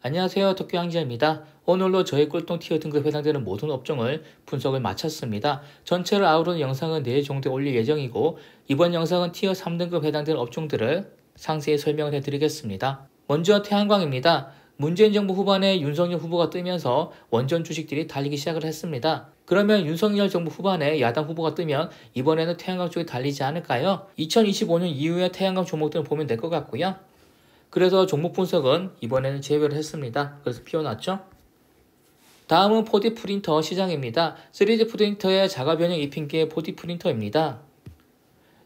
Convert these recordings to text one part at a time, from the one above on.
안녕하세요. 도쿄양지입니다. 오늘로 저희 꿀통 티어 등급에 해당되는 모든 업종을 분석을 마쳤습니다. 전체를 아우르는 영상은 내일 정도에 올릴 예정이고 이번 영상은 티어 3등급 해당되는 업종들을 상세히 설명을 해드리겠습니다. 먼저 태양광입니다. 문재인 정부 후반에 윤석열 후보가 뜨면서 원전 주식들이 달리기 시작을 했습니다. 그러면 윤석열 정부 후반에 야당 후보가 뜨면 이번에는 태양광 쪽이 달리지 않을까요? 2025년 이후에 태양광 종목들을 보면 될 것 같고요. 그래서 종목 분석은 이번에는 제외를 했습니다. 그래서 피워놨죠. 다음은 4D 프린터 시장입니다. 3D 프린터의 자가 변형 입힌기의 4D 프린터입니다.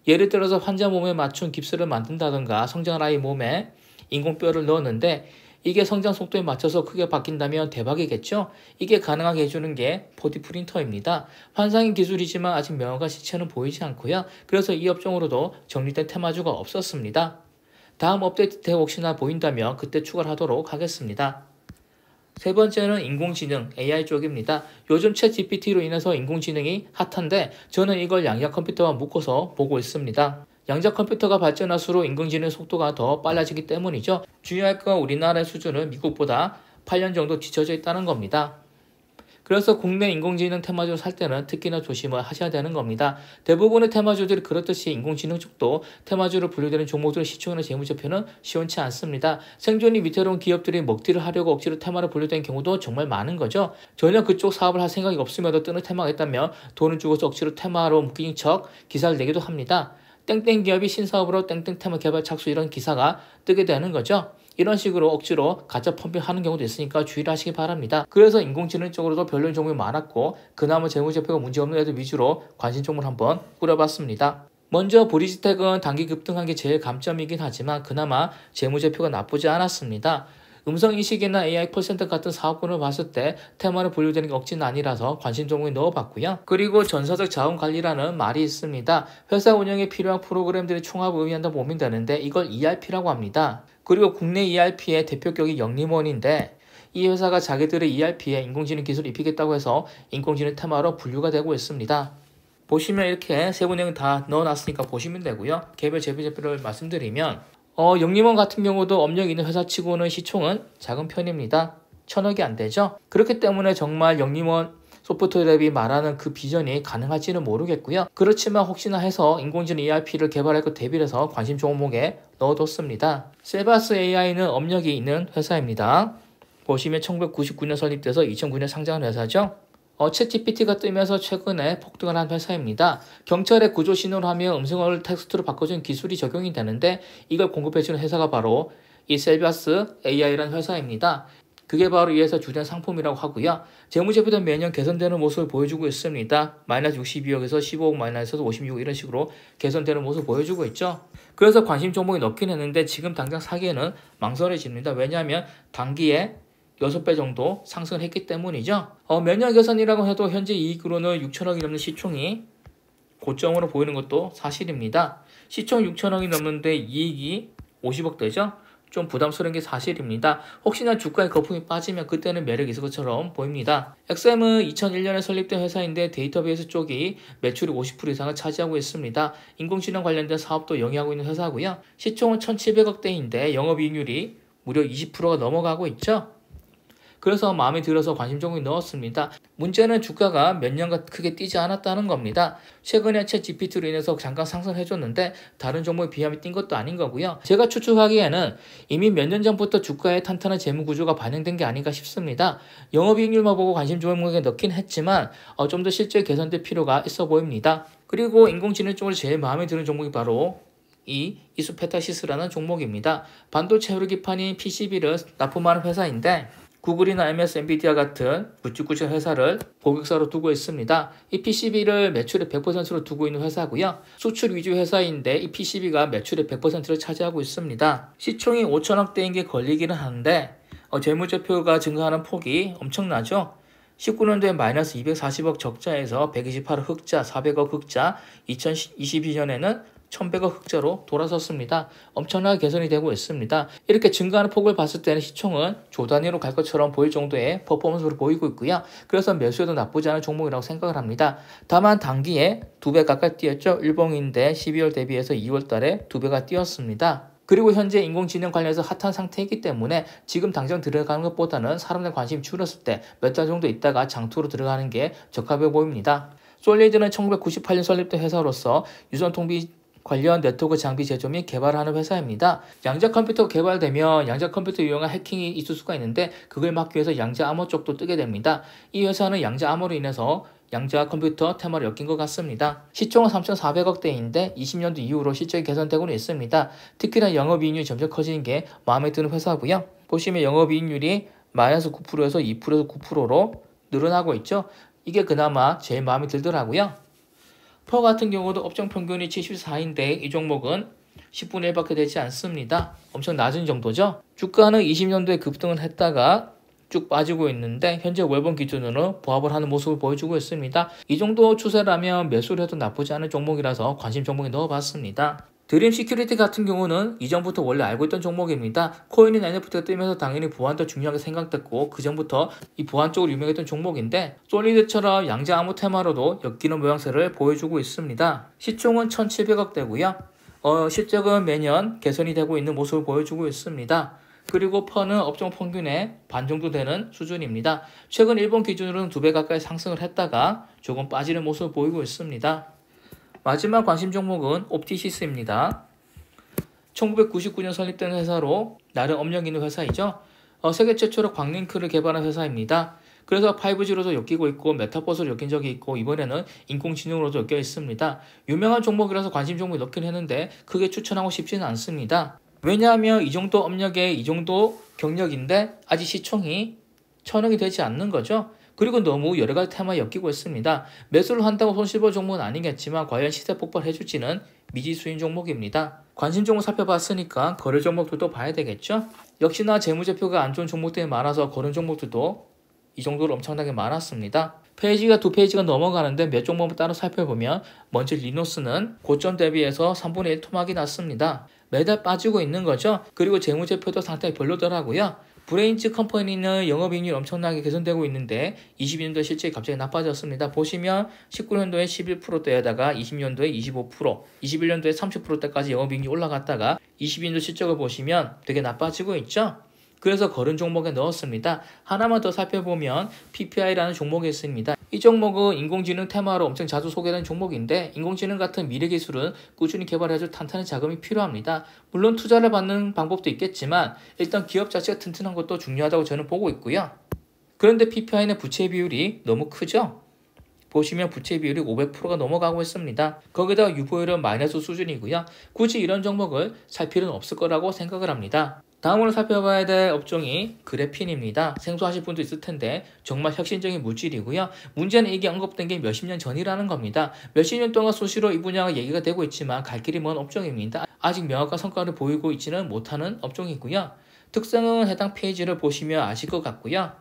예를 들어서 환자 몸에 맞춘 깁스를 만든다던가 성장한 아이 몸에 인공뼈를 넣었는데 이게 성장 속도에 맞춰서 크게 바뀐다면 대박이겠죠? 이게 가능하게 해주는 게 4D 프린터입니다. 환상인 기술이지만 아직 명확한 시체는 보이지 않고요. 그래서 이 업종으로도 정리된 테마주가 없었습니다. 다음 업데이트 때 혹시나 보인다면 그때 추가를 하도록 하겠습니다. 세 번째는 인공지능 AI 쪽입니다. 요즘 챗 GPT로 인해서 인공지능이 핫한데 저는 이걸 양자 컴퓨터와 묶어서 보고 있습니다. 양자 컴퓨터가 발전할수록 인공지능 속도가 더 빨라지기 때문이죠. 주의할 건 우리나라의 수준은 미국보다 8년 정도 뒤처져 있다는 겁니다. 그래서 국내 인공지능 테마주 살 때는 특히나 조심을 하셔야 되는 겁니다. 대부분의 테마주들이 그렇듯이 인공지능 쪽도 테마주로 분류되는 종목들의 시총이나 재무제표는 시원치 않습니다. 생존이 위태로운 기업들이 먹튀를 하려고 억지로 테마로 분류된 경우도 정말 많은 거죠. 전혀 그쪽 사업을 할 생각이 없음에도 뜨는 테마가 있다면 돈을 주고서 억지로 테마로 묶인 척 기사를 내기도 합니다. 땡땡 기업이 신사업으로 땡땡 테마 개발 착수 이런 기사가 뜨게 되는 거죠. 이런 식으로 억지로 가짜 펌핑하는 경우도 있으니까 주의를 하시기 바랍니다. 그래서 인공지능 쪽으로도 별로인 종목이 많았고 그나마 재무제표가 문제없는 애들 위주로 관심 종목을 한번 꾸려봤습니다. 먼저 브리지텍은 단기 급등한 게 제일 감점이긴 하지만 그나마 재무제표가 나쁘지 않았습니다. 음성인식이나 AI 콜센터 같은 사업군을 봤을 때 테마로 분류되는 게 억지는 아니라서 관심 종목에 넣어봤고요. 그리고 전사적 자원관리라는 말이 있습니다. 회사 운영에 필요한 프로그램들의 총합을 의미한다고 보면 되는데 이걸 ERP라고 합니다. 그리고 국내 ERP의 대표격이 영림원인데 이 회사가 자기들의 ERP에 인공지능 기술을 입히겠다고 해서 인공지능 테마로 분류가 되고 있습니다. 보시면 이렇게 세부 내용 다 넣어놨으니까 보시면 되고요. 개별 재무제표를 말씀드리면 영림원 같은 경우도 업력이 있는 회사치고는 시총은 작은 편입니다. 1000억이 안 되죠. 그렇기 때문에 정말 영림원 소프트랩이 말하는 그 비전이 가능할지는 모르겠고요. 그렇지만 혹시나 해서 인공지능 ERP를 개발할 것 대비해서 관심 종목에 넣어뒀습니다. 셀바스 AI는 업력이 있는 회사입니다. 보시면 1999년 설립돼서 2009년 상장한 회사죠. 챗 GPT가 뜨면서 최근에 폭등을 한 회사입니다. 경찰의 구조 신호를 하면 음성어를 텍스트로 바꿔주는 기술이 적용이 되는데 이걸 공급해주는 회사가 바로 이 셀바스 AI라는 회사입니다. 그게 바로 이 회사 주된 상품이라고 하고요. 재무제표도 매년 개선되는 모습을 보여주고 있습니다. 마이너스 62억에서 15억 마이너스에서 56억 이런 식으로 개선되는 모습을 보여주고 있죠. 그래서 관심 종목이 넣긴 했는데 지금 당장 사기에는 망설여집니다. 왜냐하면 단기에 6배 정도 상승을 했기 때문이죠. 매년 개선이라고 해도 현재 이익으로는 6천억이 넘는 시총이 고점으로 보이는 것도 사실입니다. 시총 6천억이 넘는데 이익이 50억 되죠. 좀 부담스러운 게 사실입니다. 혹시나 주가에 거품이 빠지면 그때는 매력이 있을 것처럼 보입니다. XM은 2001년에 설립된 회사인데 데이터베이스 쪽이 매출의 50% 이상을 차지하고 있습니다. 인공지능 관련된 사업도 영위하고 있는 회사고요. 시총은 1700억대인데 영업이익률이 무려 20%가 넘어가고 있죠. 그래서 마음에 들어서 관심 종목에 넣었습니다. 문제는 주가가 몇 년간 크게 뛰지 않았다는 겁니다. 최근에 챗 GPT로 인해서 잠깐 상승해줬는데 다른 종목에 비하면 뛴 것도 아닌 거고요. 제가 추측하기에는 이미 몇 년 전부터 주가의 탄탄한 재무 구조가 반영된 게 아닌가 싶습니다. 영업이익률만 보고 관심 종목에 넣긴 했지만 좀 더 실제 개선될 필요가 있어 보입니다. 그리고 인공지능 쪽으로 제일 마음에 드는 종목이 바로 이 이수페타시스라는 종목입니다. 반도체 흐르기판인 PCB를 납품하는 회사인데 구글이나 MS, 엔비디아 같은 굵직굵직한 회사를 고객사로 두고 있습니다. 이 PCB를 매출의 100%로 두고 있는 회사고요. 수출 위주 회사인데 이 PCB가 매출의 100%를 차지하고 있습니다. 시총이 5천억대인 게 걸리기는 하는데 재무제표가 증가하는 폭이 엄청나죠. 19년도에 마이너스 240억 적자에서 128억 흑자, 400억 흑자, 2022년에는 1100억 흑자로 돌아섰습니다. 엄청나게 개선이 되고 있습니다. 이렇게 증가하는 폭을 봤을 때는 시총은 조 단위로 갈 것처럼 보일 정도의 퍼포먼스로 보이고 있고요. 그래서 매수해도 나쁘지 않은 종목이라고 생각을 합니다. 다만 단기에 2배 가까이 뛰었죠. 일봉인데 12월 대비해서 2월 달에 2배가 뛰었습니다. 그리고 현재 인공지능 관련해서 핫한 상태이기 때문에 지금 당장 들어가는 것보다는 사람들 관심이 줄었을 때 몇 달 정도 있다가 장투로 들어가는 게 적합해 보입니다. 솔리드는 1998년 설립된 회사로서 유선 통비 관련 네트워크 장비 제조 및 개발하는 회사입니다. 양자 컴퓨터가 개발되면 양자 컴퓨터 이용한 해킹이 있을 수가 있는데 그걸 막기 위해서 양자 암호 쪽도 뜨게 됩니다. 이 회사는 양자 암호로 인해서 양자 컴퓨터 테마를 엮인 것 같습니다. 시총은 3,400억대인데 20년도 이후로 실적이 개선되고는 있습니다. 특히나 영업이익률이 점점 커지는 게 마음에 드는 회사고요. 보시면 영업이익률이 마이너스 9%에서 2%에서 9%로 늘어나고 있죠. 이게 그나마 제일 마음에 들더라고요. 퍼 같은 경우도 업종 평균이 74인데 이 종목은 10분의 1밖에 되지 않습니다. 엄청 낮은 정도죠. 주가는 20년도에 급등을 했다가 쭉 빠지고 있는데 현재 월봉 기준으로 보합을 하는 모습을 보여주고 있습니다. 이 정도 추세라면 매수를 해도 나쁘지 않은 종목이라서 관심 종목에 넣어봤습니다. 드림 시큐리티 같은 경우는 이전부터 원래 알고 있던 종목입니다. 코인인 NFT가 뜨면서 당연히 보안도 중요하게 생각됐고 그 전부터 이 보안 쪽으로 유명했던 종목인데 솔리드처럼 양자 암호 테마로도 엮이는 모양새를 보여주고 있습니다. 시총은 1,700억대고요. 실적은 매년 개선이 되고 있는 모습을 보여주고 있습니다. 그리고 퍼는 업종 평균의 반 정도 되는 수준입니다. 최근 일본 기준으로는 2배 가까이 상승을 했다가 조금 빠지는 모습을 보이고 있습니다. 마지막 관심 종목은 옵티시스입니다. 1999년 설립된 회사로 나름 업력 있는 회사이죠. 세계 최초로 광링크를 개발한 회사입니다. 그래서 5G로도 엮이고 있고 메타버스로 엮인 적이 있고 이번에는 인공지능으로도 엮여 있습니다. 유명한 종목이라서 관심 종목이 넣긴 했는데 크게 추천하고 싶지는 않습니다. 왜냐하면 이 정도 업력에 이 정도 경력인데 아직 시총이 1,000억이 되지 않는 거죠. 그리고 너무 여러가지 테마에 엮이고 있습니다. 매수를 한다고 손실 볼 종목은 아니겠지만 과연 시세 폭발해줄지는 미지수인 종목입니다. 관심 종목 살펴봤으니까 거래 종목들도 봐야 되겠죠. 역시나 재무제표가 안 좋은 종목들이 많아서 거래 종목들도 이 정도로 엄청나게 많았습니다. 페이지가 2페이지가 넘어가는데 몇 종목을 따로 살펴보면 먼저 리노스는 고점 대비해서 3분의 1 토막이 났습니다. 매달 빠지고 있는 거죠. 그리고 재무제표도 상당히 별로더라고요. 브레인즈 컴퍼니는 영업이익률이 엄청나게 개선되고 있는데 22년도에 실적이 갑자기 나빠졌습니다. 보시면 19년도에 11%대에다가 20년도에 25%, 21년도에 30%대까지 영업이익률이 올라갔다가 22년도 실적을 보시면 되게 나빠지고 있죠. 그래서 거른 종목에 넣었습니다. 하나만 더 살펴보면 PPI라는 종목이 있습니다. 이 종목은 인공지능 테마로 엄청 자주 소개되는 종목인데 인공지능 같은 미래 기술은 꾸준히 개발해줄 탄탄한 자금이 필요합니다. 물론 투자를 받는 방법도 있겠지만 일단 기업 자체가 튼튼한 것도 중요하다고 저는 보고 있고요. 그런데 PPI는 부채 비율이 너무 크죠? 보시면 부채 비율이 500%가 넘어가고 있습니다. 거기다가 유보율은 마이너스 수준이고요. 굳이 이런 종목을 살 필요는 없을 거라고 생각을 합니다. 다음으로 살펴봐야 될 업종이 그래핀입니다. 생소하실 분도 있을 텐데 정말 혁신적인 물질이고요. 문제는 이게 언급된 게 몇십 년 전이라는 겁니다. 몇십 년 동안 수시로 이 분야가 얘기가 되고 있지만 갈 길이 먼 업종입니다. 아직 명확한 성과를 보이고 있지는 못하는 업종이고요. 특성은 해당 페이지를 보시면 아실 것 같고요.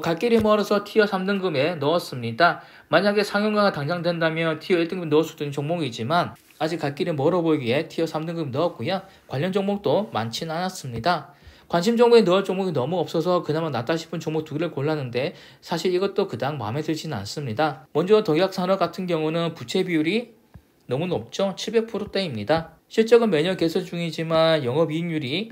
갈 길이 멀어서 티어 3등급에 넣었습니다. 만약에 상용화가 당장 된다면 티어 1등급 넣을 수도 있는 종목이지만 아직 갈 길이 멀어 보이기에 티어 3등급 넣었고요. 관련 종목도 많지는 않았습니다. 관심 종목에 넣을 종목이 너무 없어서 그나마 낫다 싶은 종목 2개를 골랐는데 사실 이것도 그닥 마음에 들지는 않습니다. 먼저 덕약산업 같은 경우는 부채 비율이 너무 높죠. 700%대입니다. 실적은 매년 개선 중이지만 영업이익률이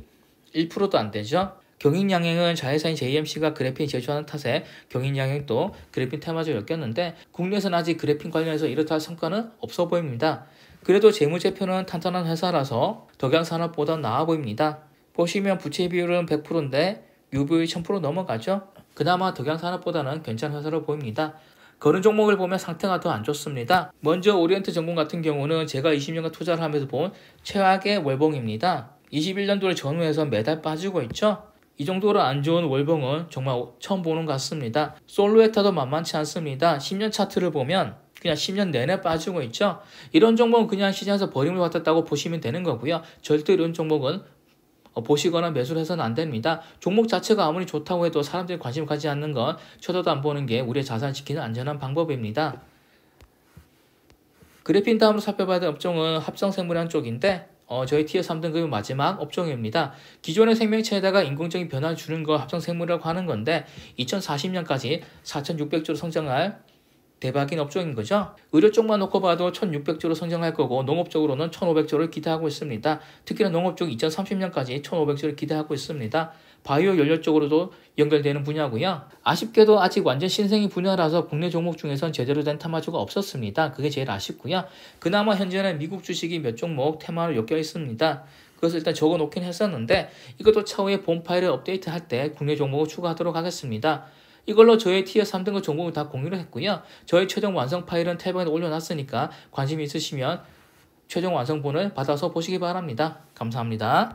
1%도 안 되죠. 경인양행은 자회사인 JMC가 그래핀 제조하는 탓에 경인양행도 그래핀 테마주로 엮였는데 국내에서는 아직 그래핀 관련해서 이렇다 할 성과는 없어 보입니다. 그래도 재무제표는 탄탄한 회사라서 덕양산업보다 나아 보입니다. 보시면 부채 비율은 100%인데 유보율 1000% 넘어가죠. 그나마 덕양산업보다는 괜찮은 회사로 보입니다. 거른 종목을 보면 상태가 더 안 좋습니다. 먼저 오리엔트 전공 같은 경우는 제가 20년간 투자를 하면서 본 최악의 월봉입니다. 21년도를 전후해서 매달 빠지고 있죠. 이 정도로 안 좋은 월봉은 정말 처음 보는 것 같습니다. 솔로에타도 만만치 않습니다. 10년 차트를 보면 그냥 10년 내내 빠지고 있죠. 이런 종목은 그냥 시장에서 버림을 받았다고 보시면 되는 거고요. 절대 이런 종목은 보시거나 매수를 해서는 안 됩니다. 종목 자체가 아무리 좋다고 해도 사람들이 관심 가지지 않는 건 쳐다도 안 보는 게 우리의 자산을 지키는 안전한 방법입니다. 그래핀 다음으로 살펴봐야 될 업종은 합성생물학 쪽인데 저희 티어 3등급의 마지막 업종입니다. 기존의 생명체에다가 인공적인 변화를 주는 걸 합성생물이라고 하는 건데 2040년까지 4,600조로 성장할 대박인 업종인 거죠. 의료 쪽만 놓고 봐도 1600조로 성장할 거고 농업 쪽으로는 1500조를 기대하고 있습니다. 특히나 농업 쪽 2030년까지 1500조를 기대하고 있습니다. 바이오 연료 쪽으로도 연결되는 분야고요. 아쉽게도 아직 완전 신생이 분야라서 국내 종목 중에선 제대로 된 테마주가 없었습니다. 그게 제일 아쉽고요. 그나마 현재는 미국 주식이 몇 종목 테마로 엮여 있습니다. 그것을 일단 적어 놓긴 했었는데 이것도 차후에 본 파일을 업데이트 할 때 국내 종목을 추가하도록 하겠습니다. 이걸로 저의 티어 3등급 종목을 다 공유를 했고요. 저의 최종 완성 파일은 탭에 올려놨으니까 관심 있으시면 최종 완성본을 받아서 보시기 바랍니다. 감사합니다.